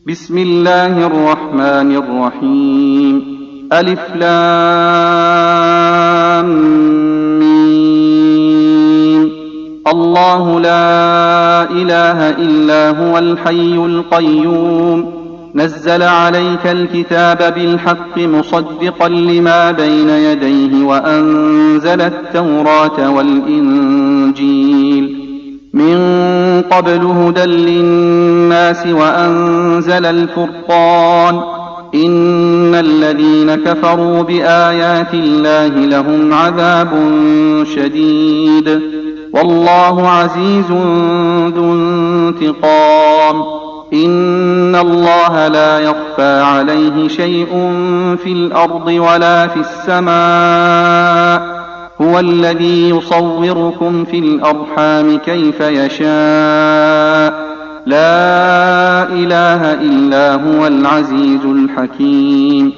بسم الله الرحمن الرحيم. ألف لام ميم. الله لا إله إلا هو الحي القيوم نزل عليك الكتاب بالحق مصدقا لما بين يديه وأنزل التوراة والإنجيل من قبل هدى للناس وأنزل الفرقان إن الذين كفروا بآيات الله لهم عذاب شديد والله عزيز ذو انتقام. إن الله لا يخفى عليه شيء في الأرض ولا في السماء هو الذي يصوركم في الأرحام كيف يشاء لا إله إلا هو العزيز الحكيم.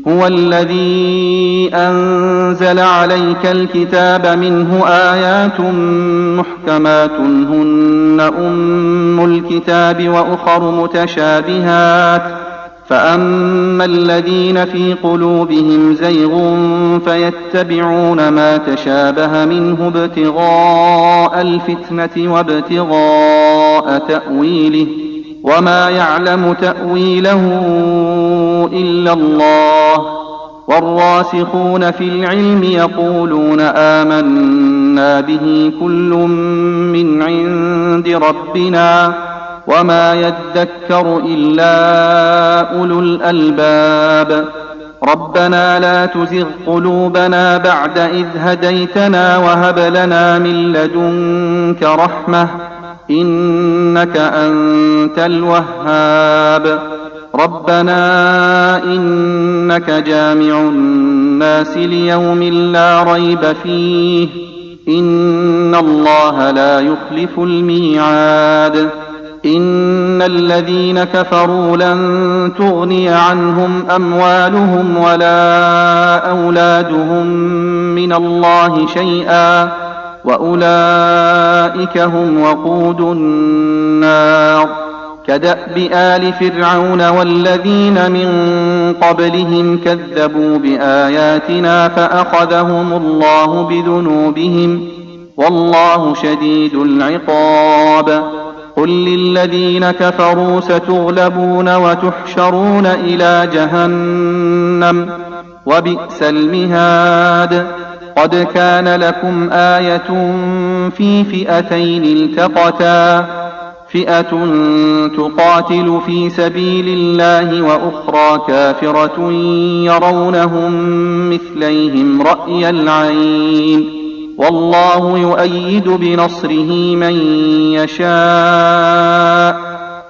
هو الذي أنزل عليك الكتاب منه آيات محكمات هن أم الكتاب وأخر متشابهات فأما الذين في قلوبهم زيغ فيتبعون ما تشابه منه ابتغاء الفتنة وابتغاء تأويله وما يعلم تأويله إلا الله والراسخون في العلم يقولون آمنا به كل من عند ربنا وما يذكر إلا أولو الألباب. ربنا لا تزغ قلوبنا بعد إذ هديتنا وهب لنا من لدنك رحمة إنك أنت الوهاب. ربنا إنك جامع الناس ليوم لا ريب فيه إن الله لا يخلف الميعاد. إن الذين كفروا لن تغني عنهم أموالهم ولا أولادهم من الله شيئا وأولئك هم وقود النار. كدأب آل فرعون والذين من قبلهم كذبوا بآياتنا فأخذهم الله بذنوبهم والله شديد العقاب. قل للذين كفروا ستغلبون وتحشرون إلى جهنم وبئس المهاد. قد كان لكم آية في فئتين التقتا فئة تقاتل في سبيل الله وأخرى كافرة يرونهم مثليهم رأي العين والله يؤيد بنصره من يشاء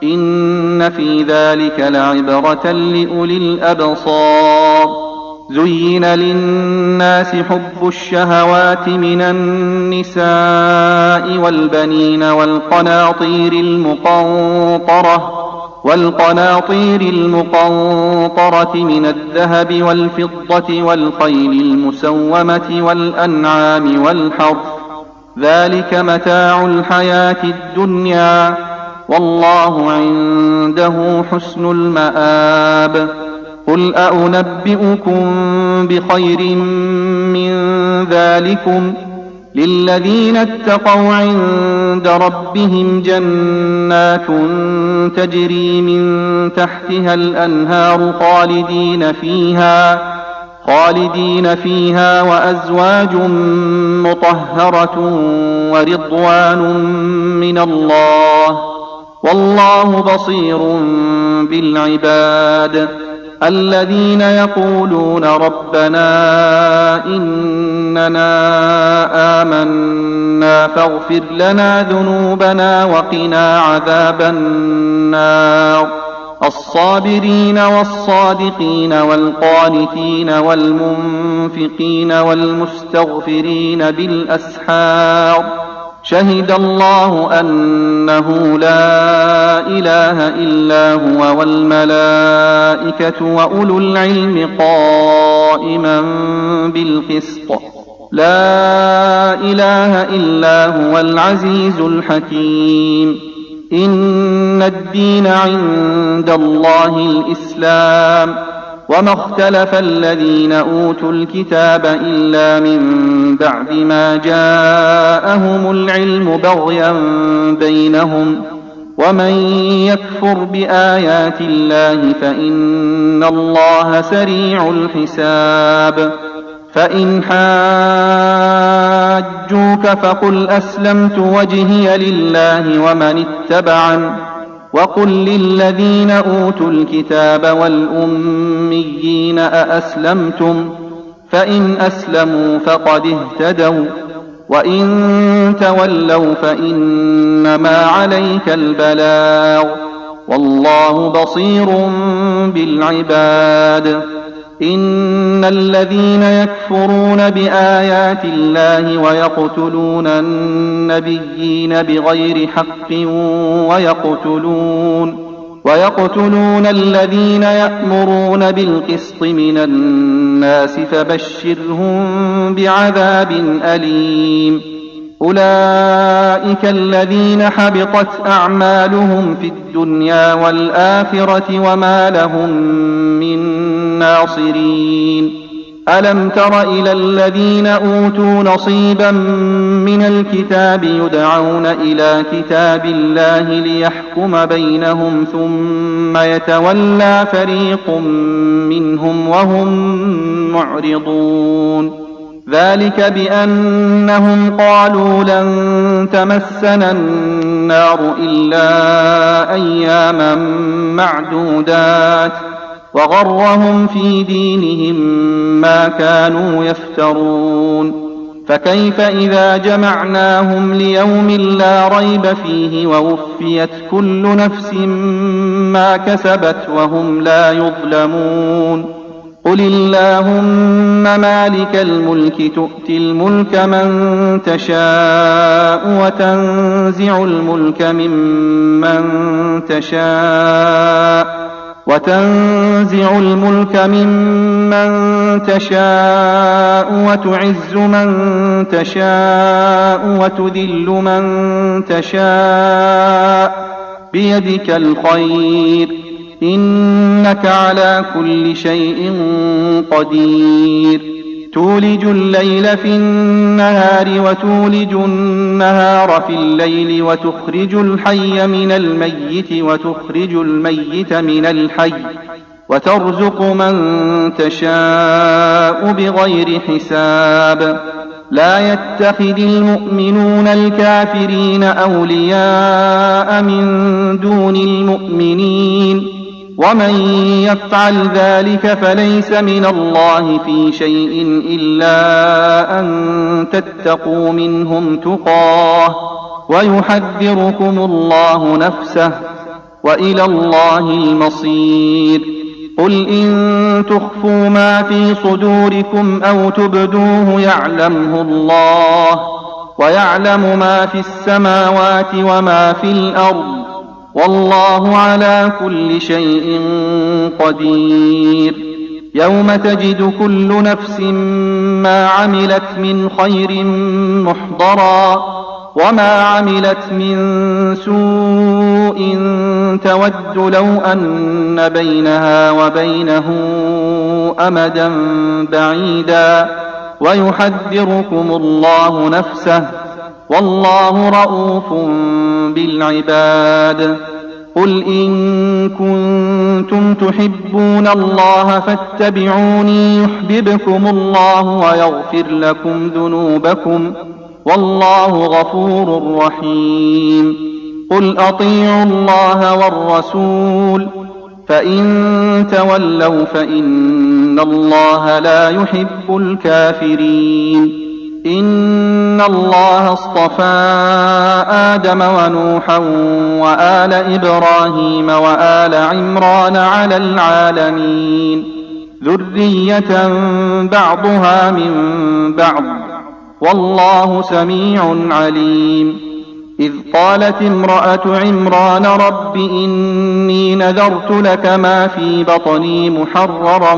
إن في ذلك لعبرة لأولي الأبصار. زين للناس حب الشهوات من النساء والبنين والقناطير المقنطرة من الذهب والفضة والخيل المسومة والأنعام والحرث ذلك متاع الحياة الدنيا والله عنده حسن المآب. قل أنبئكم بخير من ذلكم للذين اتقوا عند ربهم جنات تجري من تحتها الأنهار خالدين فيها وأزواج مطهرة ورضوان من الله والله بصير بالعباد. الذين يقولون ربنا إننا آمنا فاغفر لنا ذنوبنا وقنا عذاب النار. الصابرين والصادقين والقانتين والمنفقين والمستغفرين بالأسحار شهد الله أنه لا إله إلا هو والملائكة وأولو العلم قائما بالقسط لا إله إلا هو العزيز الحكيم. إن الدين عند الله الإسلام وما اختلف الذين أوتوا الكتاب إلا من بعد ما جاءهم العلم بغيا بينهم ومن يكفر بآيات الله فإن الله سريع الحساب فإن حاجوك فقل أسلمت وجهي لله ومن اتبعن وقل للذين أوتوا الكتاب والأميين أأسلمتم فإن أسلموا فقد اهتدوا وإن تولوا فإنما عليك البلاغ والله بصير بالعباد إن الذين يكفرون بآيات الله ويقتلون النبيين بغير حق ويقتلون الذين يأمرون بالقسط من الناس فبشرهم بعذاب أليم أولئك الذين حبطت أعمالهم في الدنيا والآخرة وما لهم من ناصرين ألم تر إلى الذين أوتوا نصيبا من الكتاب يدعون إلى كتاب الله ليحكم بينهم ثم يتولى فريق منهم وهم معرضون ذلك بأنهم قالوا لن تمسنا النار إلا أياما معدودات وغرهم في دينهم ما كانوا يفترون فكيف إذا جمعناهم ليوم لا ريب فيه ووفيت كل نفس ما كسبت وهم لا يظلمون قل اللهم مالك الملك تؤتي الملك من تشاء وتنزع الملك ممن تشاء وتعز من تشاء وتذل من تشاء بيدك الخير إنك على كل شيء قدير تولج الليل في النهار وتولج النهار في الليل وتخرج الحي من الميت وتخرج الميت من الحي وترزق من تشاء بغير حساب لا يتخذ المؤمنون الكافرين أولياء من دون المؤمنين ومن يفعل ذلك فليس من الله في شيء إلا أن تتقوا منهم تقاه ويحذركم الله نفسه وإلى الله المصير قل إن تخفوا ما في صدوركم أو تبدوه يعلمه الله ويعلم ما في السماوات وما في الأرض والله على كل شيء قدير يوم تجد كل نفس ما عملت من خير محضرا وما عملت من سوء تود لو أن بينها وبينه أمدا بعيدا ويحذركم الله نفسه والله رءوف بالعباد قل إن كنتم تحبون الله فاتبعوني يحببكم الله ويغفر لكم ذنوبكم والله غفور رحيم قل أطيعوا الله والرسول فإن تولوا فإن الله لا يحب الكافرين إن الله اصطفى آدم ونوحا وآل إبراهيم وآل عمران على العالمين ذرية بعضها من بعض والله سميع عليم إذ قالت امرأة عمران رب إني نذرت لك ما في بطني محررا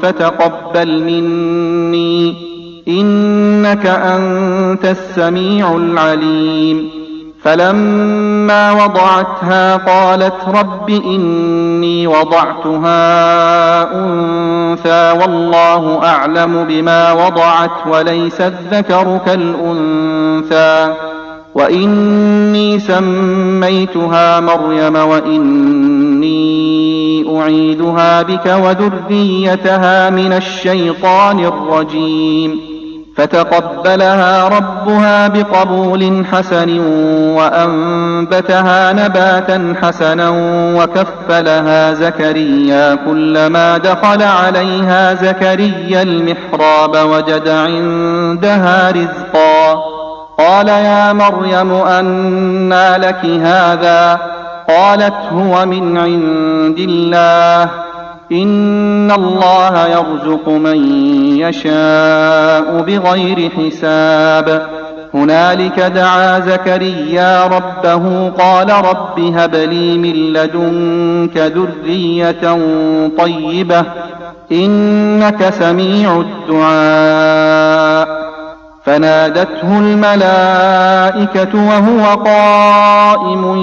فتقبل مني إنك أنت السميع العليم فلما وضعتها قالت رب إني وضعتها أنثى والله أعلم بما وضعت وليس الذكر كالأنثى وإني سميتها مريم وإني أعيذها بك وذريتها من الشيطان الرجيم فتقبلها ربها بقبول حسن وأنبتها نباتا حسنا وكفلها زكريا كلما دخل عليها زكريا المحراب وجد عندها رزقا قال يا مريم أنى لك هذا قالت هو من عند الله إن الله يرزق من يشاء بغير حساب هنالك دعا زكريا ربه قال رب هب لي من لدنك ذرية طيبة إنك سميع الدعاء فنادته الملائكة وهو قائم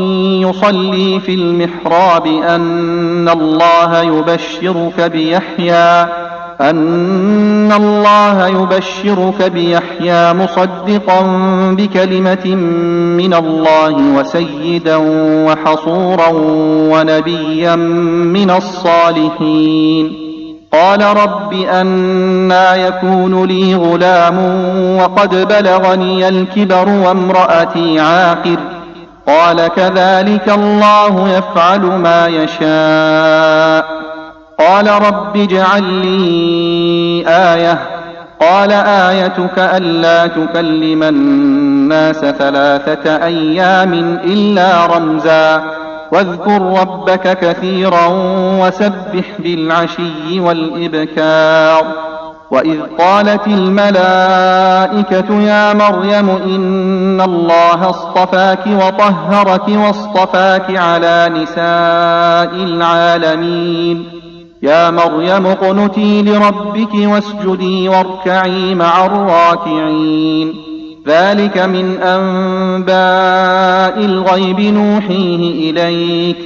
يصلي في المحراب أن الله يبشرك بيحيى مصدقا بكلمة من الله وسيدا وحصورا ونبيا من الصالحين قال رب أنى يكون لي غلام وقد بلغني الكبر وامرأتي عاقر قال كذلك الله يفعل ما يشاء قال رب اجعل لي آية قال آيتك ألا تكلم الناس 3 أيام إلا رمزا واذكر ربك كثيرا وسبح بالعشي والإبكار وإذ قالت الملائكة يا مريم إن الله اصطفاك وطهرك واصطفاك على نساء العالمين يا مريم اقنتي لربك واسجدي واركعي مع الراكعين ذلك من أنباء الغيب نوحيه إليك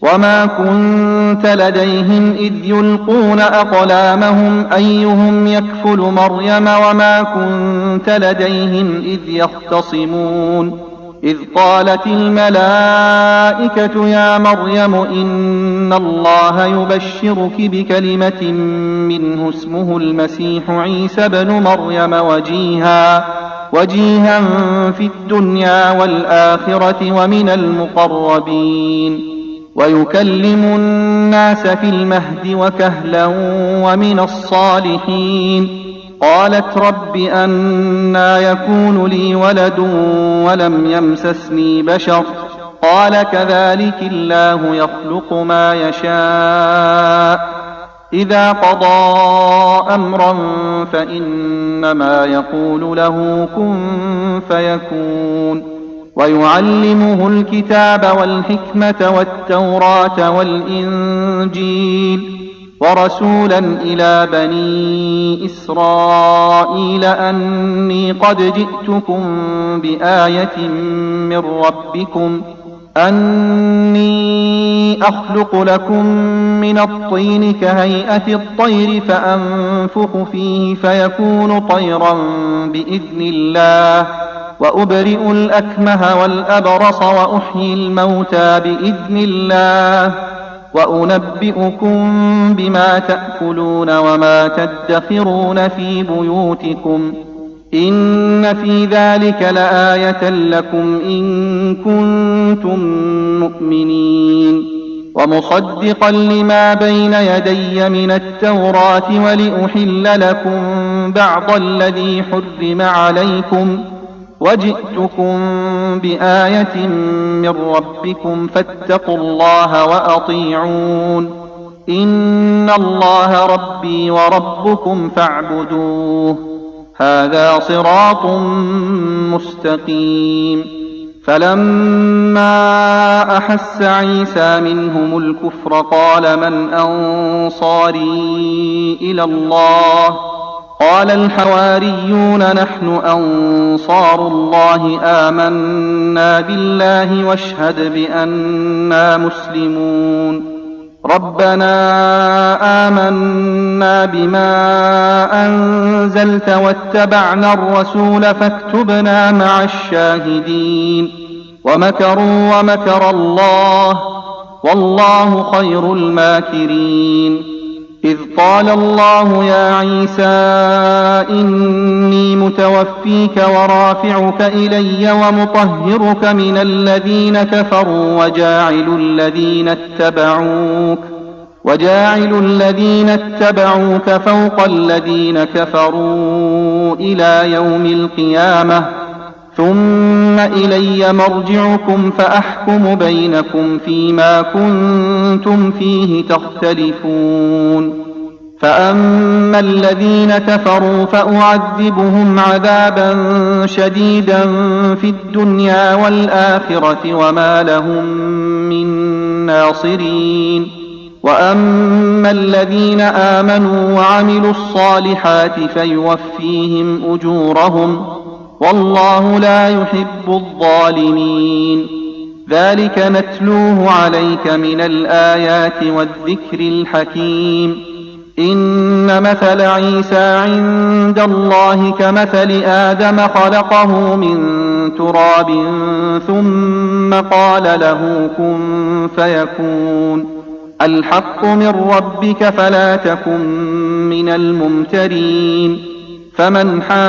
وما كنت لديهم إذ يلقون أقلامهم أيهم يكفل مريم وما كنت لديهم إذ يختصمون إذ قالت الملائكة يا مريم إن الله يبشرك بكلمة منه اسمه المسيح عيسى بن مريم وجيها في الدنيا والآخرة ومن المقربين ويكلم الناس في المهد وكهلا ومن الصالحين قالت رب أنى يكون لي ولد ولم يمسسني بشر قال كذلك الله يخلق ما يشاء إذا قضى أمرا فإنما يقول له كن فيكون ويعلمه الكتاب والحكمة والتوراة والإنجيل ورسولا إلى بني إسرائيل أني قد جئتكم بآية من ربكم أني أخلق لكم من الطين كهيئة الطير فأنفخ فيه فيكون طيرا بإذن الله وأبرئ الأكمه والأبرص وأحيي الموتى بإذن الله وأنبئكم بما تأكلون وما تدخرون في بيوتكم إن في ذلك لآية لكم إن كنتم مؤمنين ومصدقا لما بين يدي من التوراة ولأحل لكم بعض الذي حرم عليكم وجئتكم بآية من ربكم فاتقوا الله وأطيعون إن الله ربي وربكم فاعبدوه هذا صراط مستقيم فلما أحس عيسى منهم الكفر قال من أنصاري إلى الله قال الحواريون نحن أنصار الله آمنا بالله واشهد بأننا مسلمون ربنا آمنا بما أنزلت واتبعنا الرسول فاكتبنا مع الشاهدين ومكروا ومكر الله والله خير الماكرين إذ قال الله يا عيسى إني متوفيك ورافعك إلي ومطهرك من الذين كفروا وجاعل الذين اتبعوك فوق الذين كفروا إلى يوم القيامة ثم إلي مرجعكم فأحكم بينكم فيما كنتم فيه تختلفون فأما الذين كفروا فأعذبهم عذابا شديدا في الدنيا والآخرة وما لهم من ناصرين وأما الذين آمنوا وعملوا الصالحات فيوفيهم أجورهم والله لا يحب الظالمين ذلك نتلوه عليك من الآيات والذكر الحكيم إن مثل عيسى عند الله كمثل آدم خلقه من تراب ثم قال له كن فيكون الحق من ربك فلا تكن من الممترين فمن حاجك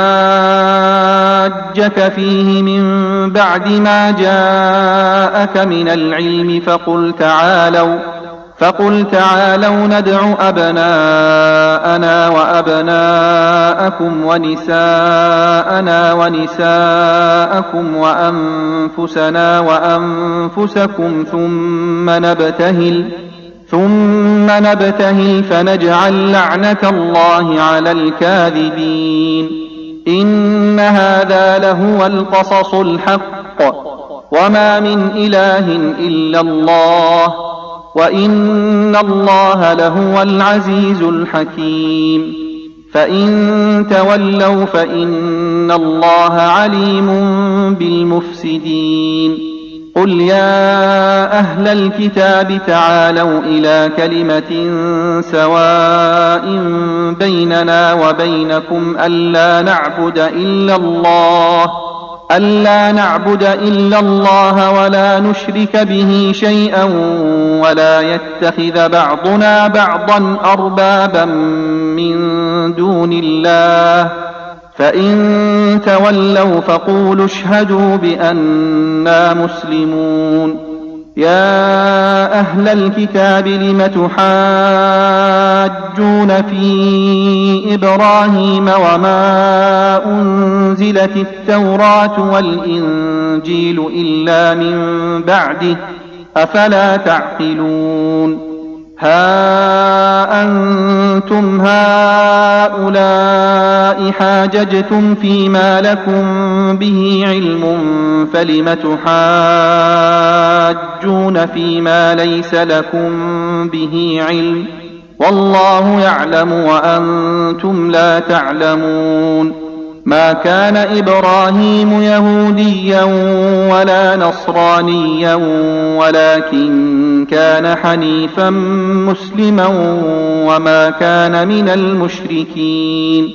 فيه من بعد ما جاءك من العلم فقل تعالوا ندع أبناءنا وأبناءكم ونساءنا ونساءكم وأنفسنا وأنفسكم ثم نبتهل فنجعل لعنة الله على الكاذبين إن هذا لهو القصص الحق وما من إله إلا الله وإن الله لهو العزيز الحكيم فإن تولوا فإن الله عليم بالمفسدين قل يا أهل الكتاب تعالوا إلى كلمة سواء بيننا وبينكم ألا نعبد إلا الله ولا نشرك به شيئا ولا يتخذ بعضنا بعضا أربابا من دون الله فإن تولوا فقولوا اشهدوا بأننا مسلمون يا أهل الكتاب لم تحاجون في إبراهيم وما أنزلت التوراة والإنجيل إلا من بعده أفلا تعقلون ها أنتم هؤلاء حاججتم فيما لكم به علم فلم تحاجون فيما ليس لكم به علم والله يعلم وأنتم لا تعلمون ما كان إبراهيم يهوديا ولا نصرانيا ولكن كان حنيفا مسلما وما كان من المشركين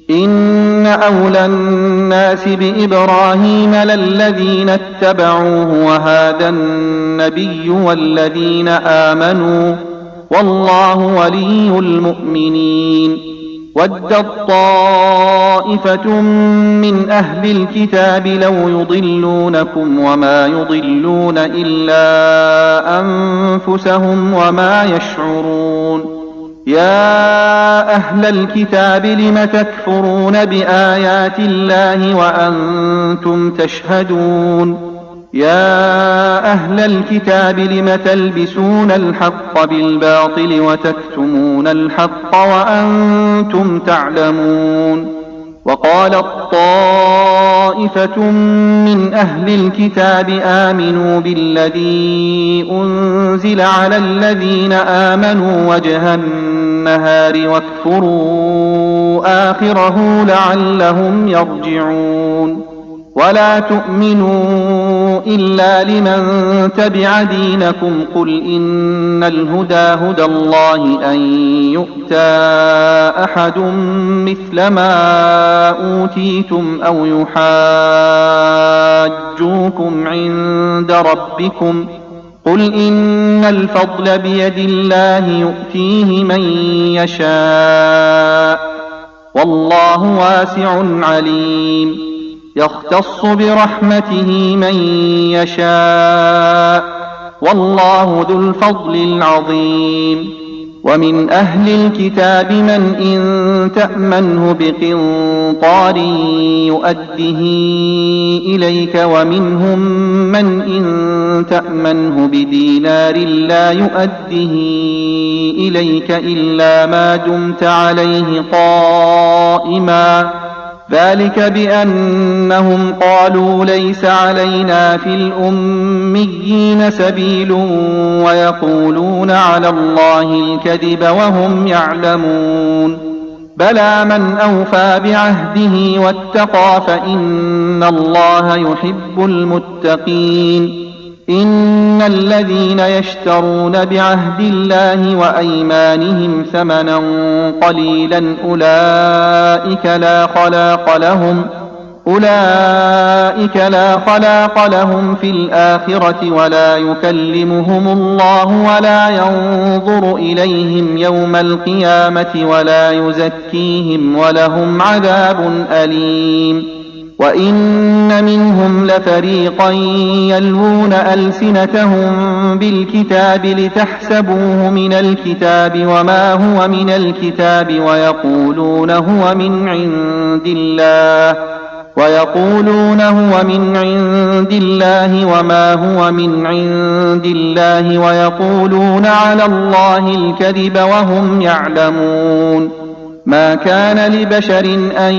إن أولى الناس بإبراهيم للذين اتبعوه وهذا النبي والذين آمنوا والله ولي المؤمنين ودت طائفة من أهل الكتاب لو يضلونكم وما يضلون إلا أنفسهم وما يشعرون يا أهل الكتاب لم تكفرون بآيات الله وأنتم تشهدون يا أهل الكتاب لم تلبسون الحق بالباطل وتكتمون الحق وأنتم تعلمون وقالت طائفة من أهل الكتاب آمنوا بالذي أنزل على الذين آمنوا وجه النهار واكفروا آخره لعلهم يرجعون ولا تؤمنوا إلا لمن تبع دينكم قل إن الهدى هدى الله أن يؤتى أحد مثل ما أوتيتم أو يحاجوكم عند ربكم قل إن الفضل بيد الله يؤتيه من يشاء والله واسع عليم يختص برحمته من يشاء والله ذو الفضل العظيم ومن أهل الكتاب من إن تأمنه بقنطار يؤده إليك ومنهم من إن تأمنه بدينار لا يؤده إليك إلا ما دمت عليه قائما ذلك بأنهم قالوا ليس علينا في الأميين سبيل ويقولون على الله الكذب وهم يعلمون بلى من أوفى بعهده واتقى فإن الله يحب المتقين إن الذين يشترون بعهد الله وأيمانهم ثمنا قليلا أولئك لا خلاق لهم في الآخرة ولا يكلمهم الله ولا ينظر إليهم يوم القيامة ولا يزكيهم ولهم عذاب أليم وإن منهم لفريقا يلوون ألسنتهم بالكتاب لتحسبوه من الكتاب وما هو من الكتاب ويقولون هو من عند الله وما هو من عند الله ويقولون على الله الكذب وهم يعلمون ما كان لبشر أن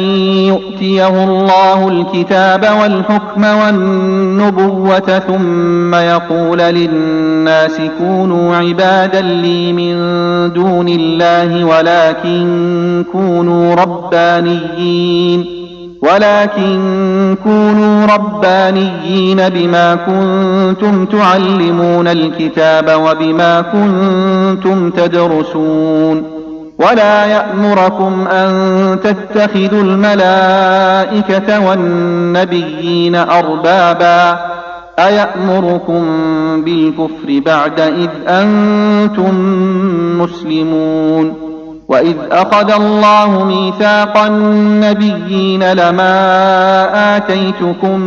يؤتيه الله الكتاب والحكم والنبوة ثم يقول للناس كونوا عبادا لي من دون الله ولكن كونوا ربانيين بما كنتم تعلمون الكتاب وبما كنتم تدرسون ولا يأمركم أن تتخذوا الملائكة والنبيين أربابا أيأمركم بالكفر بعد إذ أنتم مسلمون وإذ أخذ الله ميثاق النبيين لما آتيتكم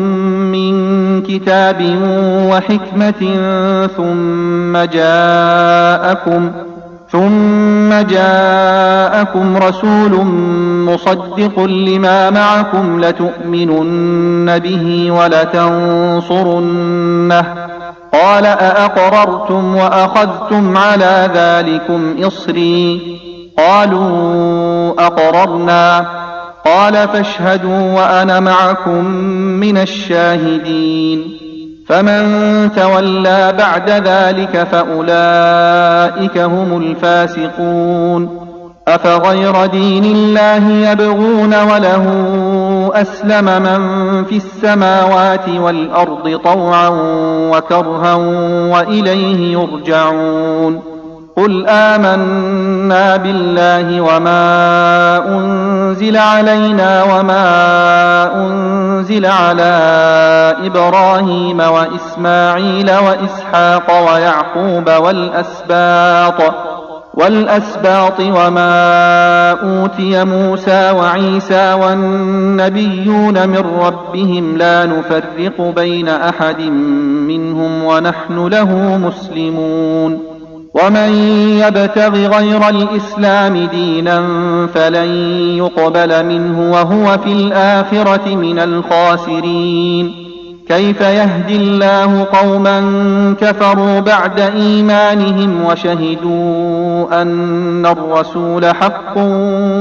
من كتاب وحكمة ثم جاءكم رسول مصدق لما معكم لتؤمنن به ولتنصرنه قال أأقررتم وأخذتم على ذلكم إصري قالوا أقررنا قال فاشهدوا وأنا معكم من الشاهدين فمن تولى بعد ذلك فأولئك هم الفاسقون أفغير دين الله يبغون وله أسلم من في السماوات والأرض طوعا وكرها وإليه يرجعون قل آمنا بالله وما أنزل علينا وما أنزل على إبراهيم وإسماعيل وإسحاق ويعقوب والأسباط وما أوتي موسى وعيسى والنبيون من ربهم لا نفرق بين أحد منهم ونحن له مسلمون ومن يبتغ غير الإسلام دينا فلن يقبل منه وهو في الآخرة من الخاسرين كيف يهدي الله قوما كفروا بعد إيمانهم وشهدوا أن الرسول حق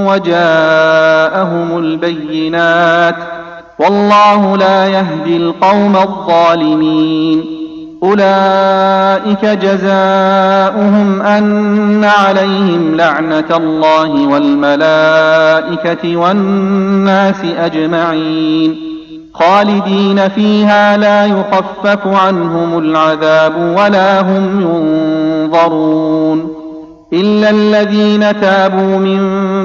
وجاءهم البينات والله لا يهدي القوم الظالمين أولئك جزاؤهم أن عليهم لعنة الله والملائكة والناس أجمعين خالدين فيها لا يخفف عنهم العذاب ولا هم ينظرون إلا الذين تابوا من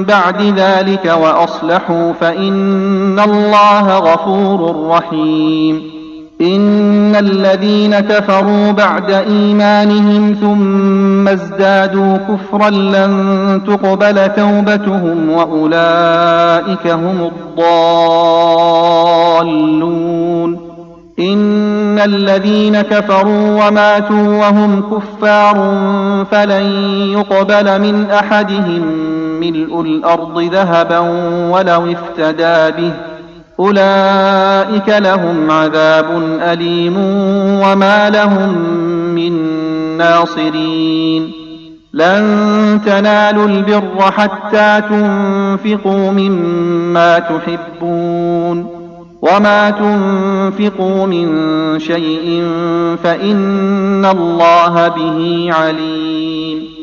بعد ذلك وأصلحوا فإن الله غفور رحيم إن الذين كفروا بعد إيمانهم ثم ازدادوا كفرا لن تقبل توبتهم وأولئك هم الضالون إن الذين كفروا وماتوا وهم كفار فلن يقبل من أحدهم ملء الأرض ذهبا ولو افتدى به أولئك لهم عذاب أليم وما لهم من ناصرين لن تنالوا البر حتى تنفقوا مما تحبون وما تنفقوا من شيء فإن الله به عليم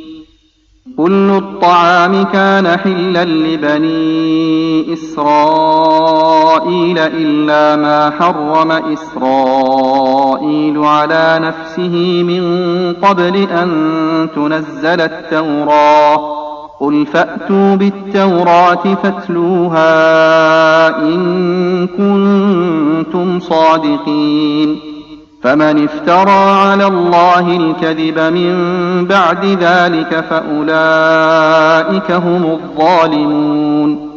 كل الطعام كان حلا لبني إسرائيل إلا ما حرم إسرائيل على نفسه من قبل أن تنزل التوراة قل فأتوا بالتوراة فاتلوها إن كنتم صادقين فمن افترى على الله الكذب من بعد ذلك فأولئك هم الظالمون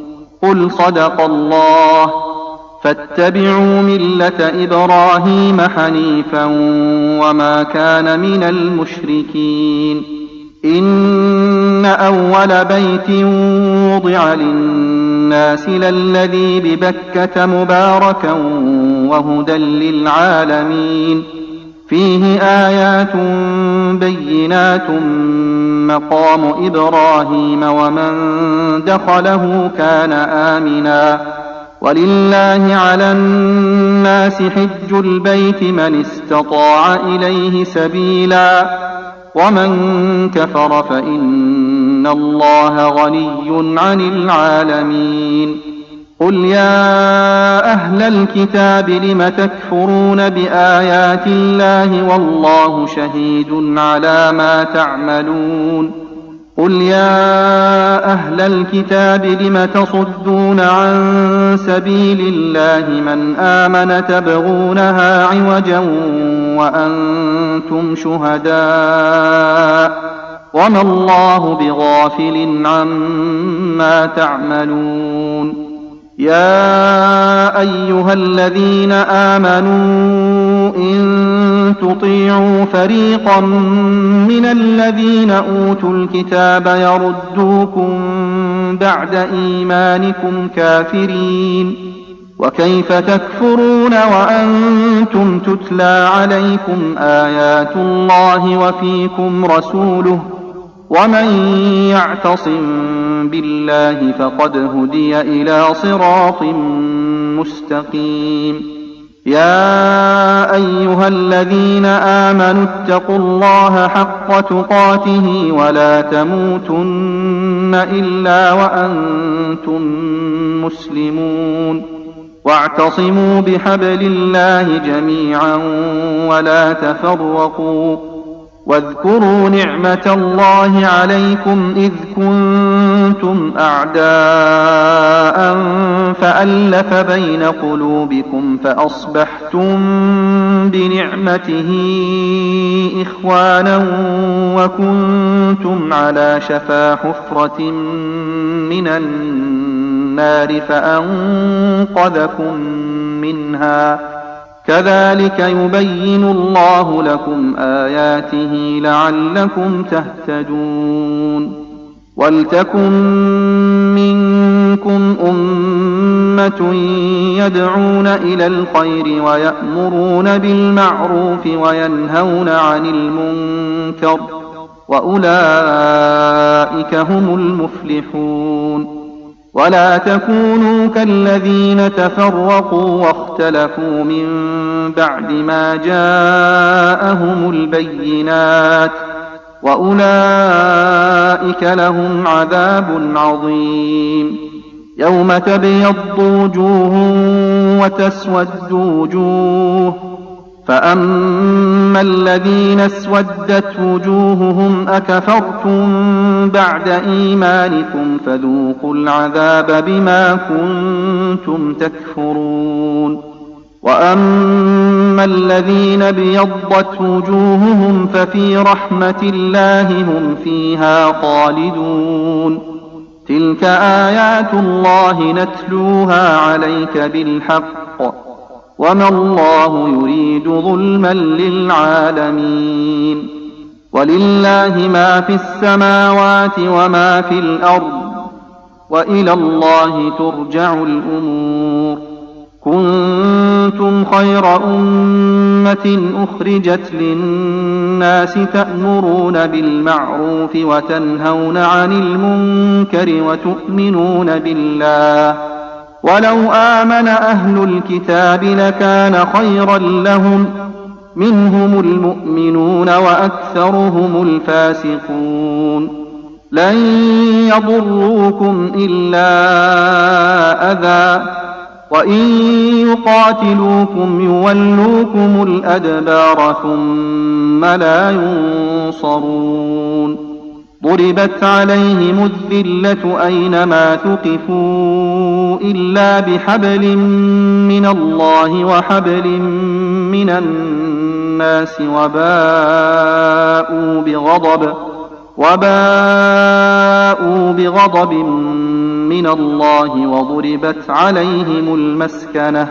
قل صدق الله فاتبعوا ملة إبراهيم حنيفا وما كان من المشركين إن أول بيت وضع للناس للذي ببكة مباركا وهدى للعالمين فيه آيات بينات مقام إبراهيم ومن دخله كان آمنا ولله على الناس حج البيت من استطاع إليه سبيلا ومن كفر فإن الله غني عن العالمين قل يا أهل الكتاب لم تكفرون بآيات الله والله شهيد على ما تعملون قل يا أهل الكتاب لم تصدون عن سبيل الله من آمن تبغونها عوجا وأنتم شهداء وما الله بغافل عما تعملون يا أيها الذين آمنوا إن تطيعوا فريقا من الذين أوتوا الكتاب يردوكم بعد إيمانكم كافرين وكيف تكفرون وأنتم تتلى عليكم آيات الله وفيكم رسوله ومن يعتصم بالله فقد هدي إلى صراط مستقيم يا أيها الذين آمنوا اتقوا الله حق تقاته ولا تموتن إلا وأنتم مسلمون واعتصموا بحبل الله جميعا ولا تفرقوا واذكروا نعمة الله عليكم إذ كنتم أعداء فألف بين قلوبكم فأصبحتم بنعمته إخوانا وكنتم على شفا حفرة من النار فأنقذكم منها كذلك يبين الله لكم آياته لعلكم تهتدون ولتكن منكم منكم أمة يدعون إلى الخير ويأمرون بالمعروف وينهون عن المنكر وأولئك هم المفلحون ولا تكونوا كالذين تفرقوا واختلفوا من بعد ما جاءهم البينات وأولئك لهم عذاب عظيم يوم تبيض وجوه وتسود وجوه فأما الذين اسودت وجوههم أكفرتم بعد إيمانكم فذوقوا العذاب بما كنتم تكفرون وأما الذين ابيضت وجوههم ففي رحمة الله هم فيها خالدون تلك آيات الله نتلوها عليك بالحق وما الله يريد ظلما للعالمين ولله ما في السماوات وما في الأرض وإلى الله ترجع الأمور كنتم خير أمة أخرجت للناس تأمرون بالمعروف وتنهون عن المنكر وتؤمنون بالله ولو آمن أهل الكتاب لكان خيرا لهم منهم المؤمنون وأكثرهم الفاسقون لن يضروكم إلا أذى وإن يقاتلوكم يولوكم الأدبار ثم لا ينصرون ضربت عليهم الذلة أينما ثقفوا إلا بحبل من الله وحبل من الناس وباءوا بغضب من الله وضربت عليهم المسكنة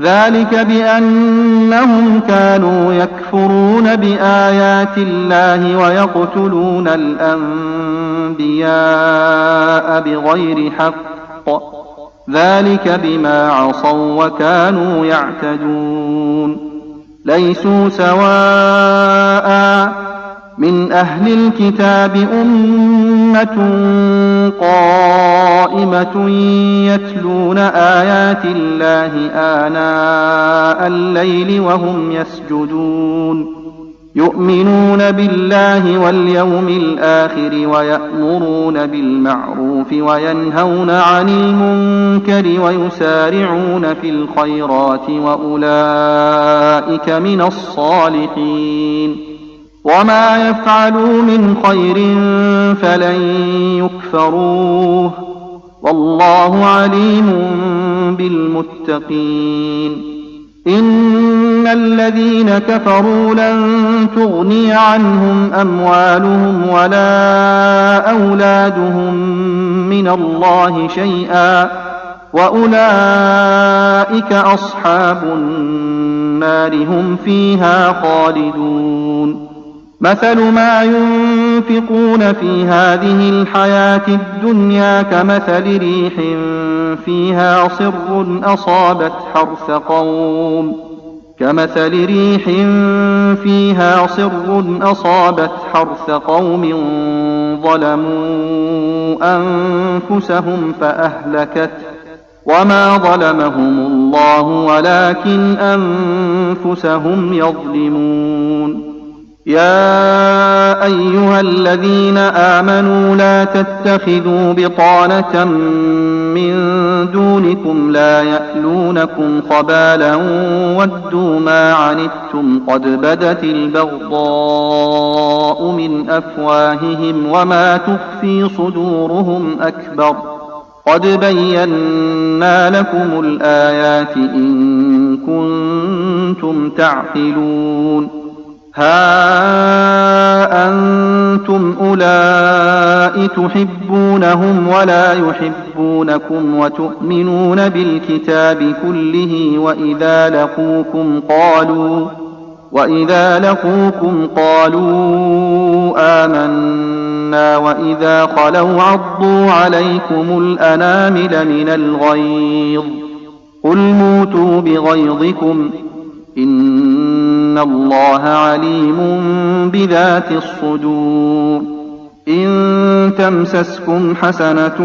ذلك بأنهم كانوا يكفرون بآيات الله ويقتلون الأنبياء بغير حق ذلك بما عصوا وكانوا يعتدون ليسوا سواء من أهل الكتاب أمة قائمة يتلون آيات الله آناء الليل وهم يسجدون يؤمنون بالله واليوم الآخر ويأمرون بالمعروف وينهون عن المنكر ويسارعون في الخيرات وأولئك من الصالحين وما يفعلوا من خير فلن يكفروه والله عليم بالمتقين إن الذين كفروا لن تغني عنهم أموالهم ولا أولادهم من الله شيئا وأولئك أصحاب النار هم فيها خالدون مثل ما ينفقون في هذه الحياة الدنيا كمثل ريح فيها صر أصابت حرث قوم ظلموا أنفسهم فأهلكته وما ظلمهم الله ولكن أنفسهم يظلمون يا أيها الذين آمنوا لا تتخذوا بطانة من دونكم لا يألونكم خبالا ودوا ما عنتم قد بدت البغضاء من أفواههم وما تخفي صدورهم أكبر قد بينا لكم الآيات إن كنتم تعقلون ها أنتم أولئك تحبونهم ولا يحبونكم وتؤمنون بالكتاب كله وإذا لقوكم قالوا آمنا وإذا خلوا عضوا عليكم الأنامل من الغيظ قل موتوا بغيظكم إن الله عليم بذات الصدور إن تمسسكم حسنة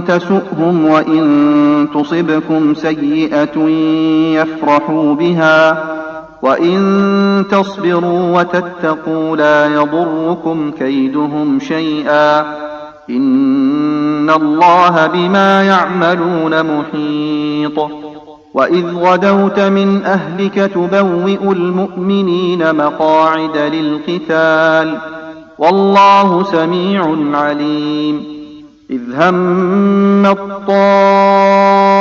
تسؤهم وإن تصبكم سيئة يفرحوا بها وإن تصبروا وتتقوا لا يضركم كيدهم شيئا إن الله بما يعملون محيط وإذ غدوت من أهلك تبوئ المؤمنين مقاعد للقتال والله سميع عليم إذ هم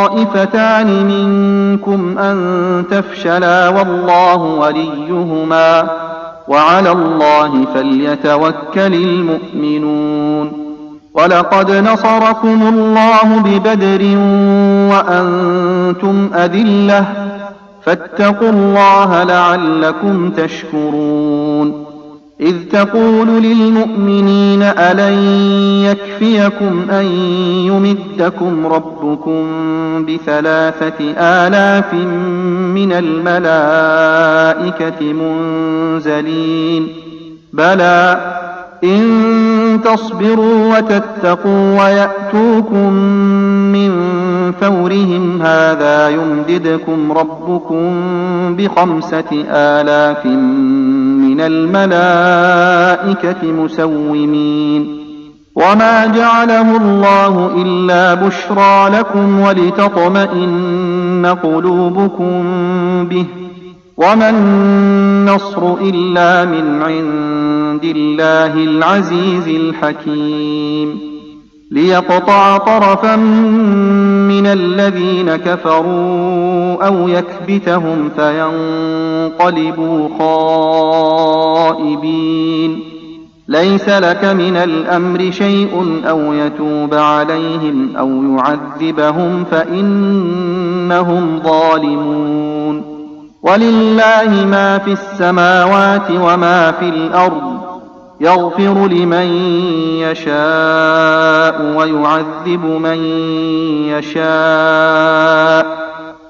الطائفتان منكم أن تفشلا والله وليهما وعلى الله فليتوكل المؤمنون ولقد نصركم الله ببدر وأنتم أذلة فاتقوا الله لعلكم تشكرون إذ تقول للمؤمنين ألن يكفيكم أن يمدكم ربكم ب3,000 من الملائكة منزلين بلى إن تصبروا وتتقوا ويأتوكم من فورهم هذا يمددكم ربكم ب5,000 من الملائكة مسومين وما جعله الله إلا بشرى لكم ولتطمئن قلوبكم به وما النصر إلا من عند الله العزيز الحكيم ليقطع طرفا من الذين كفروا أو يكبتهم فينقلبوا خائبين ليس لك من الأمر شيء أو يتوب عليهم أو يعذبهم فإنهم ظالمون ولله ما في السماوات وما في الأرض يغفر لمن يشاء ويعذب من يشاء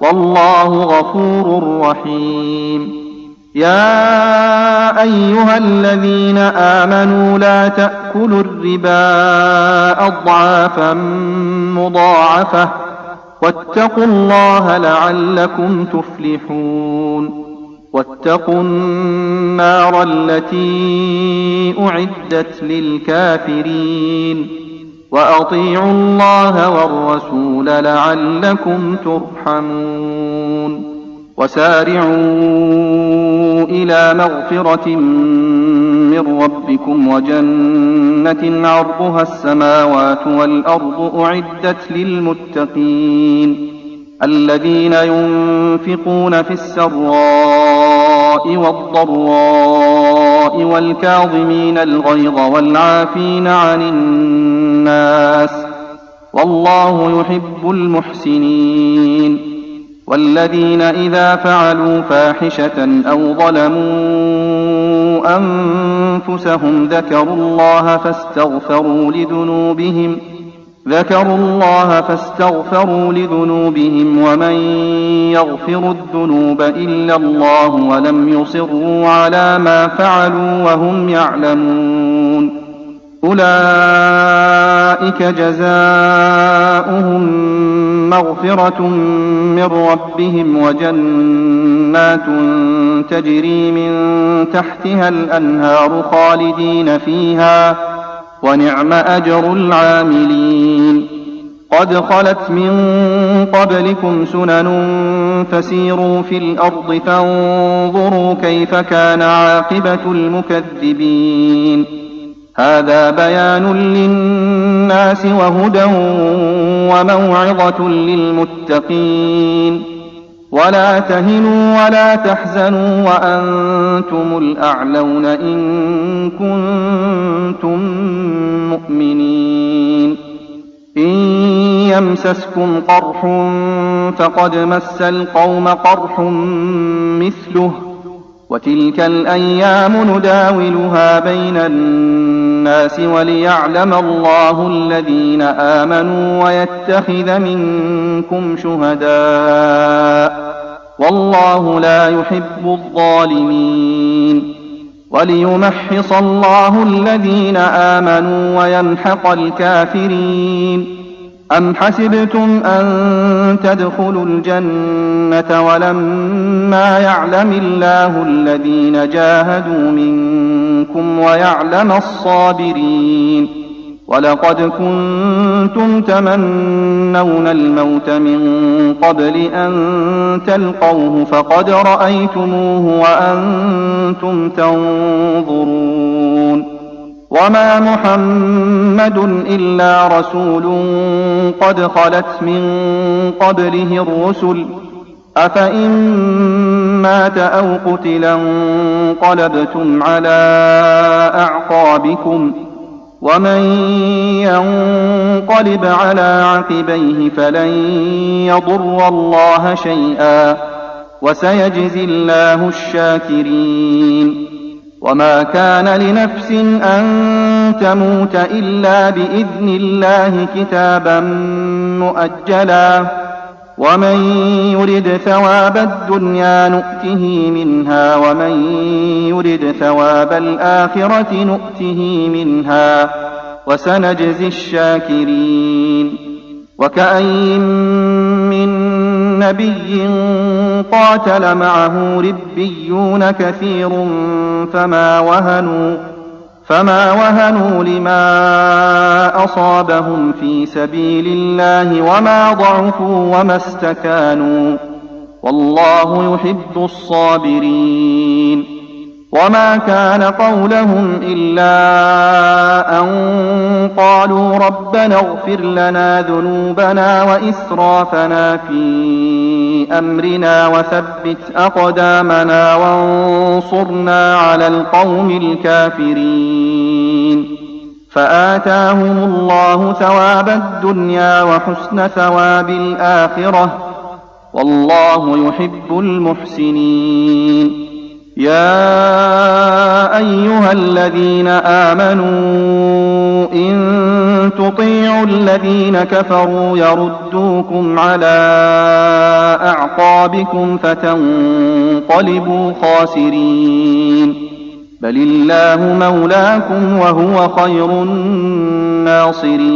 والله غفور رحيم يا أيها الذين آمنوا لا تأكلوا الربا أضعافا مضاعفة واتقوا الله لعلكم تفلحون واتقوا النار التي أعدت للكافرين وأطيعوا الله والرسول لعلكم ترحمون وسارعوا إلى مغفرة من ربكم وجنة عرضها السماوات والأرض أعدت للمتقين الذين ينفقون في السراء والضراء والكاظمين الغيظ والعافين عن الناس والله يحب المحسنين والذين إذا فعلوا فاحشة أو ظلموا أنفسهم ذكروا الله فاستغفروا لذنوبهم ومن يغفر الذنوب إلا الله ولم يصروا على ما فعلوا وهم يعلمون أولئك جزاؤهم مغفرة من ربهم وجنات تجري من تحتها الأنهار خالدين فيها ونعم أجر العاملين قد خلت من قبلكم سنن فسيروا في الأرض فانظروا كيف كان عاقبة المكذبين هذا بيان للناس وهدى وموعظة للمتقين ولا تهنوا ولا تحزنوا وأنتم الأعلون إن كنتم مؤمنين إن يمسسكم قرح فقد مس القوم قرح مثله وتلك الأيام نداولها بين الناس الناس وليعلم الله الذين آمنوا ويتخذ منكم شهداء والله لا يحب الظالمين وليمحص الله الذين آمنوا ويمحق الكافرين أم حسبتم أن تدخلوا الجنة ولما يعلم الله الذين جاهدوا منكم ويعلم الصابرين ولقد كنتم تمنون الموت من قبل أن تلقوه فقد رأيتموه وأنتم تنظرون وما محمد إلا رسول قد خلت من قبله الرسل أفإن مات أو قتلا انقلبتم على أعقابكم ومن ينقلب على عقبيه فلن يضر الله شيئا وسيجزي الله الشاكرين وما كان لنفس أن تموت إلا بإذن الله كتابا مؤجلا ومن يرد ثواب الدنيا نؤته منها ومن يرد ثواب الآخرة نؤته منها وسنجزي الشاكرين وكأين من نبي قاتل معه ربيون كثير فما وهنوا لما أصابهم في سبيل الله وما ضعفوا وما استكانوا والله يحب الصابرين وما كان قولهم إلا أن قالوا ربنا اغفر لنا ذنوبنا وإسرافنا في أمرنا وثبت أقدامنا وانصرنا على القوم الكافرين فآتاهم الله ثواب الدنيا وحسن ثواب الآخرة والله يحب المحسنين يا أيها الذين آمنوا إن تطيعوا الذين كفروا يردوكم على أعقابكم فتنقلبوا خاسرين بل الله مولاكم وهو خير الناصرين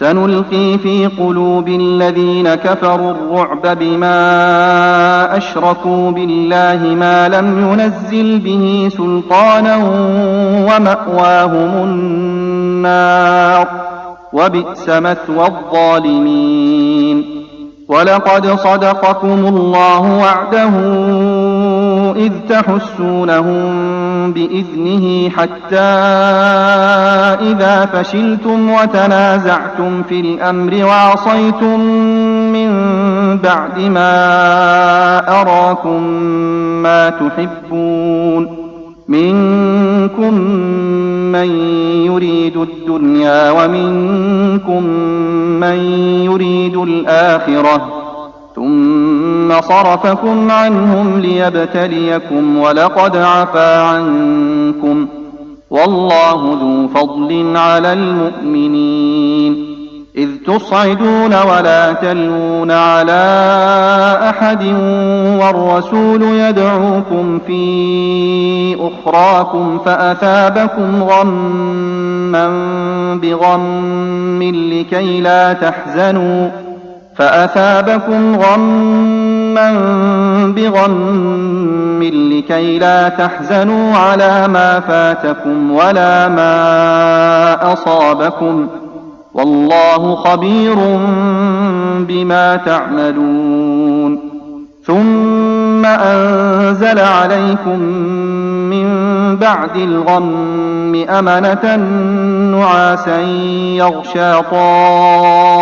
سنلقي في قلوب الذين كفروا الرعب بما أشركوا بالله ما لم ينزل به سلطانا ومأواهم النار وبئس مثوى الظالمين ولقد صدقكم الله وعده إذ تحسونهم بإذنه حتى إذا فشلتم وتنازعتم في الأمر وعصيتم من بعد ما أراكم ما تحبون منكم من يريد الدنيا ومنكم من يريد الآخرة ثم صرفكم عنهم ليبتليكم ولقد عفا عنكم والله ذو فضل على المؤمنين إذ تصعدون ولا تلوون على أحد والرسول يدعوكم في أخراكم فأثابكم غما بغم لكي لا تحزنوا على ما فاتكم ولا ما أصابكم والله خبير بما تعملون ثم أنزل عليكم من بعد الغم أمنة نعاسا يغشى طائفة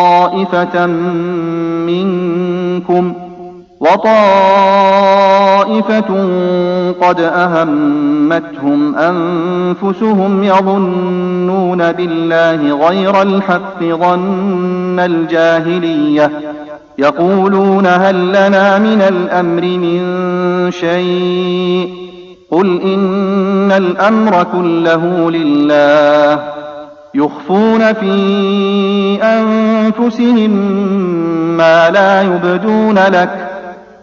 منكم وطائفة قد أهمتهم أنفسهم يظنون بالله غير الحق ظن الجاهلية يقولون هل لنا من الأمر من شيء قل إن الأمر كله لله يخفون في أنفسهم ما لا يبدون لك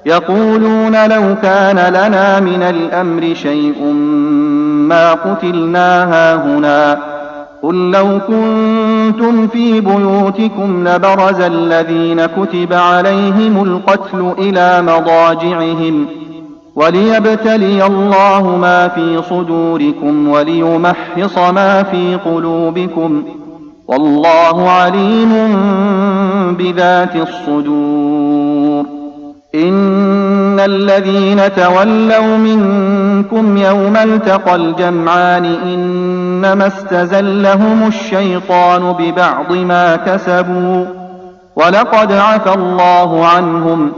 يقولون لو كان لنا من الأمر شيء ما قتلنا هاهنا قل لو كنتم في بيوتكم لبرز الذين كتب عليهم القتل إلى مضاجعهم وليبتلي الله ما في صدوركم وليمحص ما في قلوبكم والله عليم بذات الصدور إن الذين تولوا منكم يوم التقى الجمعان إنما استزلهم الشيطان ببعض ما كسبوا ولقد عفى الله عنهم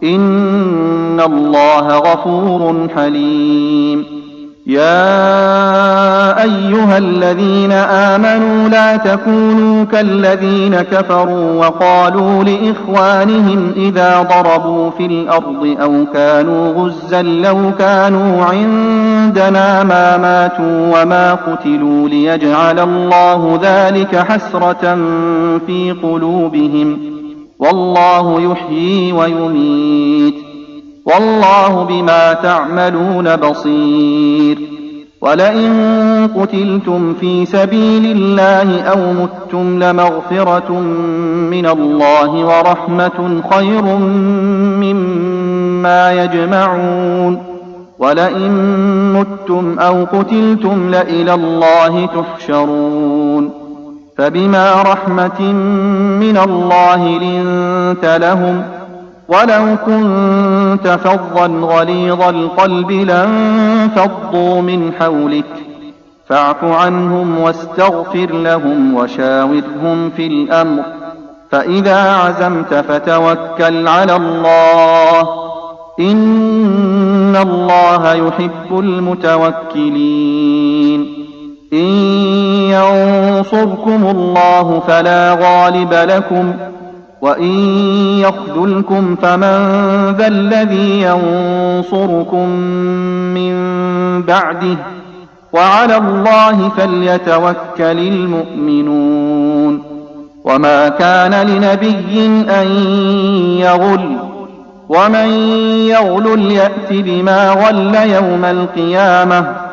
إن الله غفور حليم يا أيها الذين آمنوا لا تكونوا كالذين كفروا وقالوا لإخوانهم إذا ضربوا في الأرض أو كانوا غزا لو كانوا عندنا ما ماتوا وما قتلوا ليجعل الله ذلك حسرة في قلوبهم والله يحيي ويميت والله بما تعملون بصير ولئن قتلتم في سبيل الله أو متم لمغفرة من الله ورحمة خير مما يجمعون ولئن متم أو قتلتم لإلى الله تحشرون فبما رحمة من الله لنت لهم ولو كنت فظا غليظ القلب لانفضوا من حولك فاعف عنهم واستغفر لهم وشاورهم في الأمر فإذا عزمت فتوكل على الله إن الله يحب المتوكلين إن ينصركم الله فلا غالب لكم وإن يخذلكم فمن ذا الذي ينصركم من بعده وعلى الله فليتوكل المؤمنون وما كان لنبي أن يغل ومن يغل يأت بما غل يوم القيامة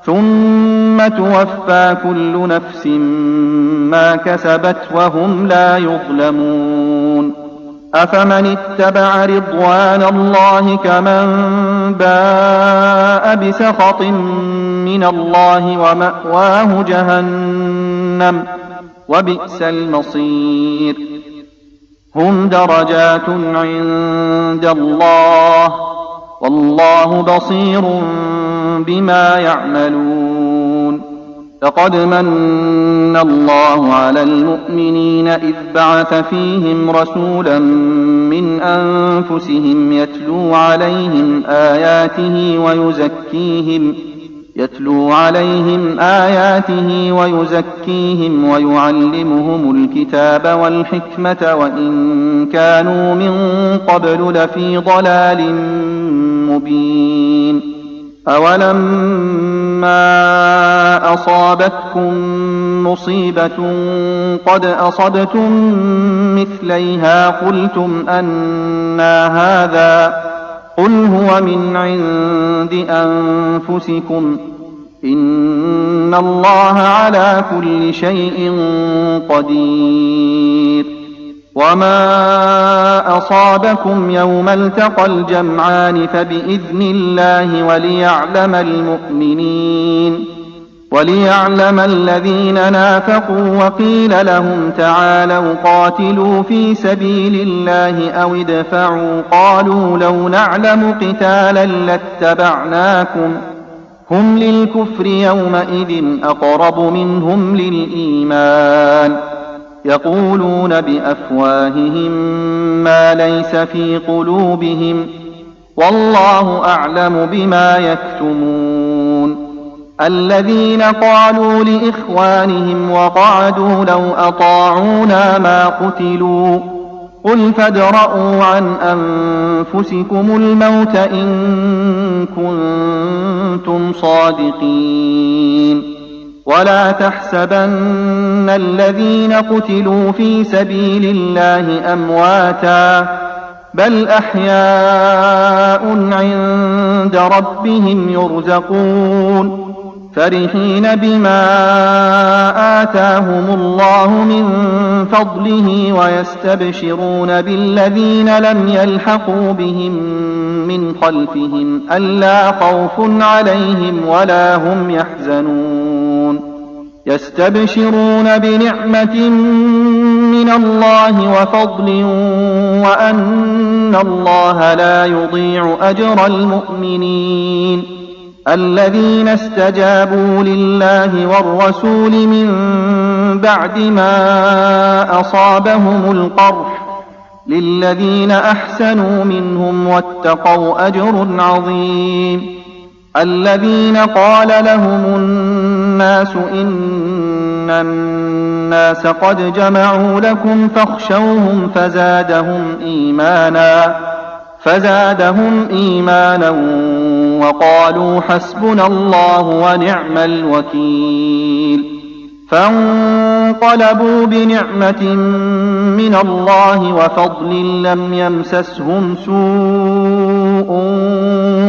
ثم توفى كل نفس ما كسبت وهم لا يظلمون أفمن اتبع رضوان الله كمن باء بسخط من الله ومأواه جهنم وبئس المصير هم درجات عند الله والله بصير بما يعملون لقد من الله على المؤمنين إذ بعث فيهم رسولا من أنفسهم يتلو عليهم آياته ويزكيهم ويعلمهم الكتاب والحكمة وإن كانوا من قبل لفي ضلال مبين أولما أصابتكم مصيبة قد أصبتم مثليها قلتم أنى هذا قل هو من عند أنفسكم إن الله على كل شيء قدير وما أصابكم يوم التقى الجمعان فبإذن الله وليعلم الذين نافقوا وقيل لهم تعالوا قاتلوا في سبيل الله أو ادفعوا قالوا لو نعلم قتالا لاتبعناكم هم للكفر يومئذ أقرب منهم للإيمان يقولون بأفواههم ما ليس في قلوبهم والله أعلم بما يكتمون الذين قالوا لإخوانهم وقعدوا لو أطاعونا ما قتلوا قل فادرءوا عن أنفسكم الموت إن كنتم صادقين. ولا تحسبن الذين قتلوا في سبيل الله أمواتا بل أحياء عند ربهم يرزقون فرحين بما آتاهم الله من فضله ويستبشرون بالذين لم يلحقوا بهم من خلفهم ألا خوف عليهم ولا هم يحزنون يستبشرون بنعمة من الله وفضل وأن الله لا يضيع أجر المؤمنين الذين استجابوا لله والرسول من بعد ما أصابهم القرح للذين أحسنوا منهم واتقوا أجر عظيم الذين قال لهم الناس إن الناس قد جمعوا لكم فاخشوهم فزادهم إيمانا وقالوا حسبنا الله ونعم الوكيل فانقلبوا بنعمة من الله وفضل لم يمسسهم سوء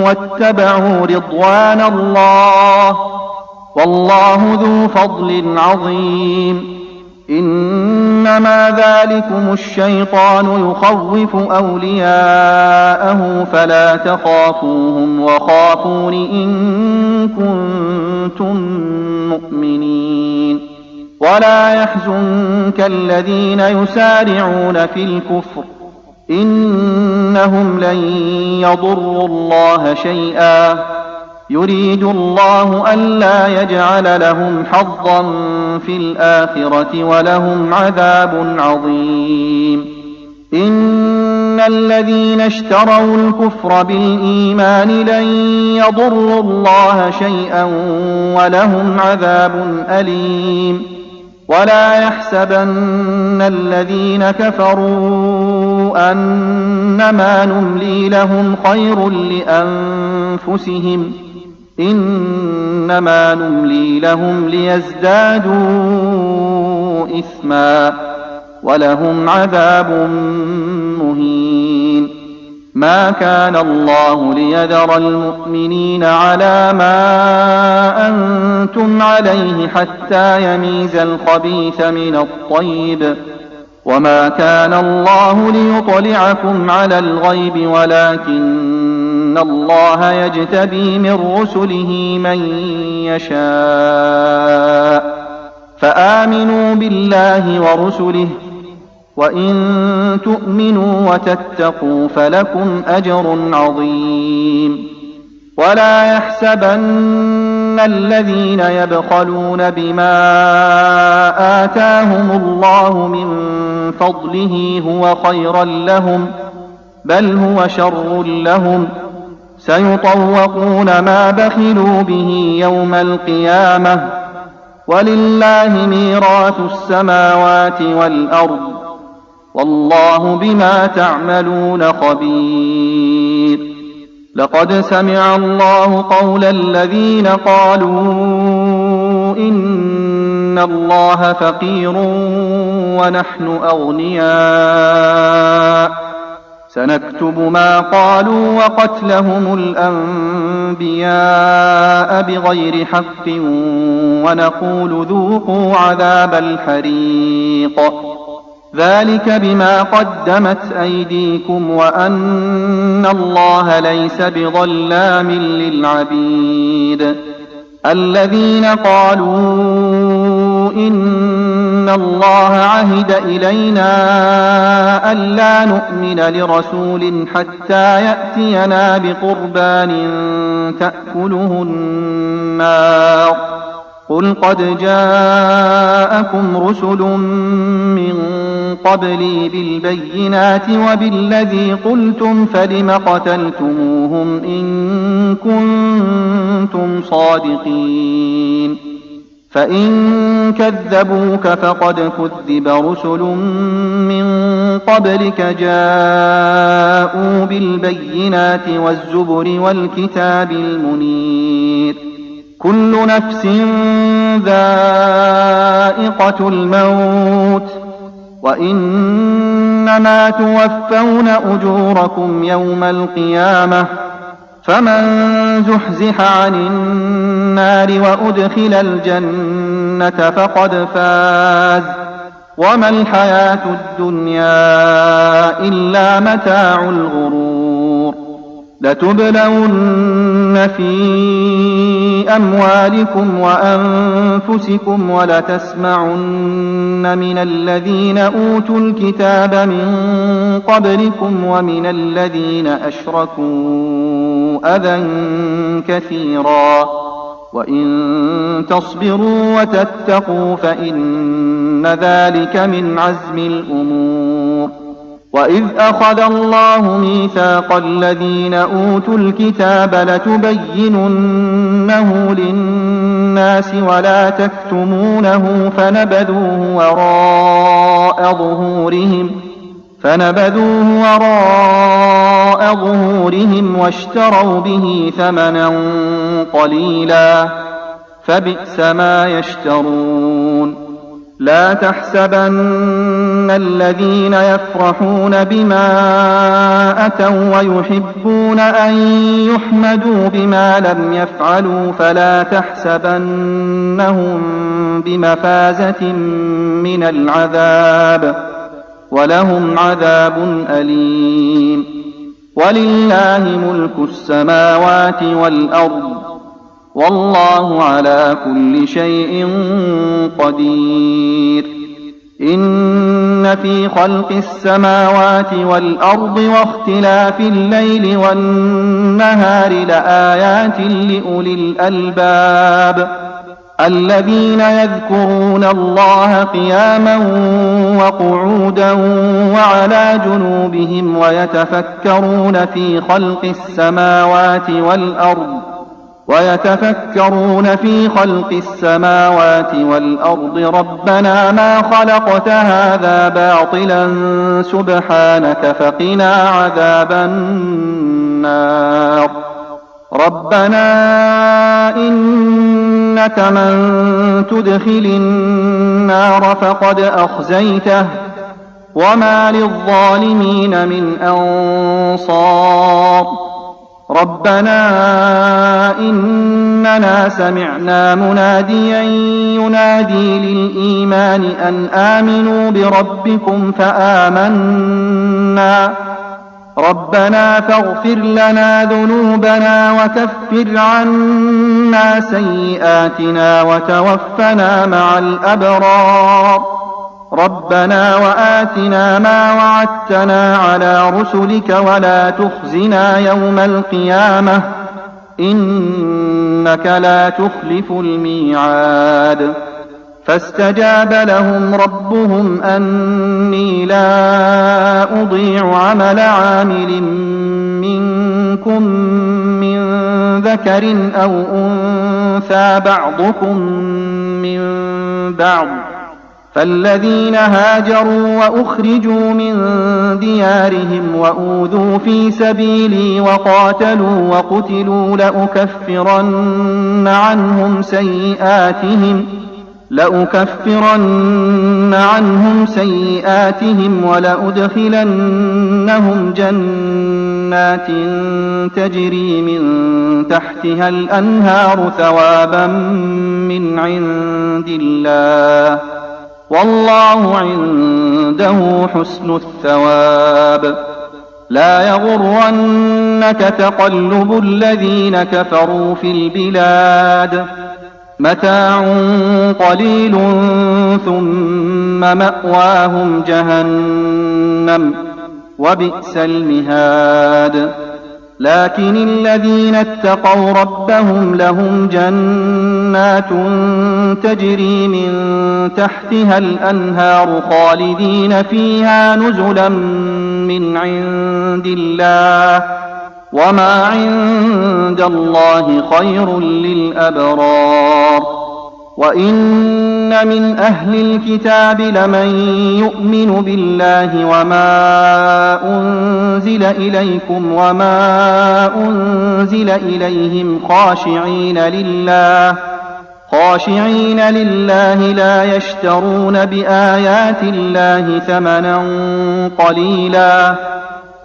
واتبعوا رضوان الله والله ذو فضل عظيم إنما ذلكم الشيطان يخوف أولياءه فلا تخافوهم وخافون إن كنتم مؤمنين ولا يحزنك الذين يسارعون في الكفر إنهم لن يضروا الله شيئا يريد الله ألا يجعل لهم حظا في الآخرة ولهم عذاب عظيم إن الذين اشتروا الكفر بالإيمان لن يضروا الله شيئا ولهم عذاب أليم ولا يحسبن الذين كفروا أنما نملي لهم خير لأنفسهم إنما نملي لهم ليزدادوا إثما ولهم عذاب مهين ما كان الله ليذر المؤمنين على ما أنتم عليه حتى يميز الخبيث من الطيب وما كان الله ليطلعكم على الغيب ولكن الله يجتبي من رسله من يشاء فآمنوا بالله ورسله وإن تؤمنوا وتتقوا فلكم أجر عظيم ولا يحسبن الذين يبخلون بما آتاهم الله من فضله هو خيرا لهم بل هو شر لهم سيطوقون ما بخلوا به يوم القيامة ولله ميراث السماوات والأرض والله بما تعملون خبير لقد سمع الله قول الذين قالوا إن الله فقير ونحن أغنياء سنكتب ما قالوا وقتلهم الأنبياء بغير حق ونقول ذوقوا عذاب الحريق ذلك بما قدمت أيديكم وأن الله ليس بظلام للعبيد الذين قالوا إن الله عهد إلينا ألا نؤمن لرسول حتى يأتينا بقربان تأكله النار قل قد جاءكم رسل من قبلي بالبينات وبالذي قلتم فلم قتلتموهم إن كنتم صادقين فإن كذبوك فقد كذب رسل من قبلك جاءوا بالبينات والزبر والكتاب المنير كل نفس ذائقة الموت وإنما توفون أجوركم يوم القيامة فمن زحزح عن النار وأدخل الجنة فقد فاز وما الحياة الدنيا إلا متاع الغرور لتبلون في أموالكم وأنفسكم ولتسمعن من الذين أوتوا الكتاب من قبلكم ومن الذين أشركوا أذى كثيرا وإن تصبروا وتتقوا فإن ذلك من عزم الأمور وإذ أخذ الله ميثاق الذين أوتوا الكتاب لتبيننه للناس ولا تكتمونه فنبذوه وراء ظهورهم واشتروا به ثمنا قليلا فبئس ما يشترون لا تحسبن الذين يفرحون بما أتوا ويحبون أن يحمدوا بما لم يفعلوا فلا تحسبنهم بمفازة من العذاب ولهم عذاب أليم ولله ملك السماوات والأرض والله على كل شيء قدير إن في خلق السماوات والأرض واختلاف الليل والنهار لآيات لأولي الألباب الذين يذكرون الله قياما وقعودا وعلى جنوبهم ويتفكرون في خلق السماوات والأرض ربنا ما خلقت هذا باطلا سبحانك فقنا عذاب النار ربنا إنك من تدخل النار فقد أخزيته وما للظالمين من أنصار ربنا إننا سمعنا مناديا ينادي للإيمان أن آمنوا بربكم فآمنا ربنا فاغفر لنا ذنوبنا وكفر عنا سيئاتنا وتوفنا مع الأبرار ربنا وآتنا ما وعدتنا على رسلك ولا تخزنا يوم القيامة إنك لا تخلف الميعاد فاستجاب لهم ربهم أني لا أضيع عمل عامل منكم من ذكر أو أنثى بعضكم من بعض فالذين هاجروا وأخرجوا من ديارهم وأوذوا في سبيلي وقاتلوا وقتلوا لأكفرن عنهم سيئاتهم ولأدخلنهم جنات تجري من تحتها الأنهار ثوابا من عند الله والله عنده حسن الثواب لا يغرنك تقلب الذين كفروا في البلاد متاع قليل ثم مأواهم جهنم وبئس المهاد لكن الذين اتقوا ربهم لهم جنات تجري من تحتها الأنهار خالدين فيها نزلا من عند الله وما عند الله خير للأبرار وإن من أهل الكتاب لمن يؤمن بالله وما أنزل إليكم وما أنزل إليهم خاشعين لله لا يشترون بآيات الله ثمنا قليلا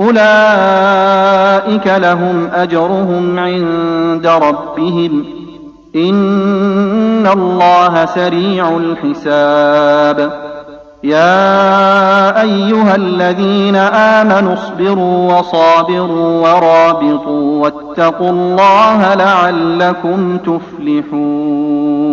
أولئك لهم أجرهم عند ربهم إن الله سريع الحساب يا أيها الذين آمنوا اصبروا وصابروا ورابطوا واتقوا الله لعلكم تفلحون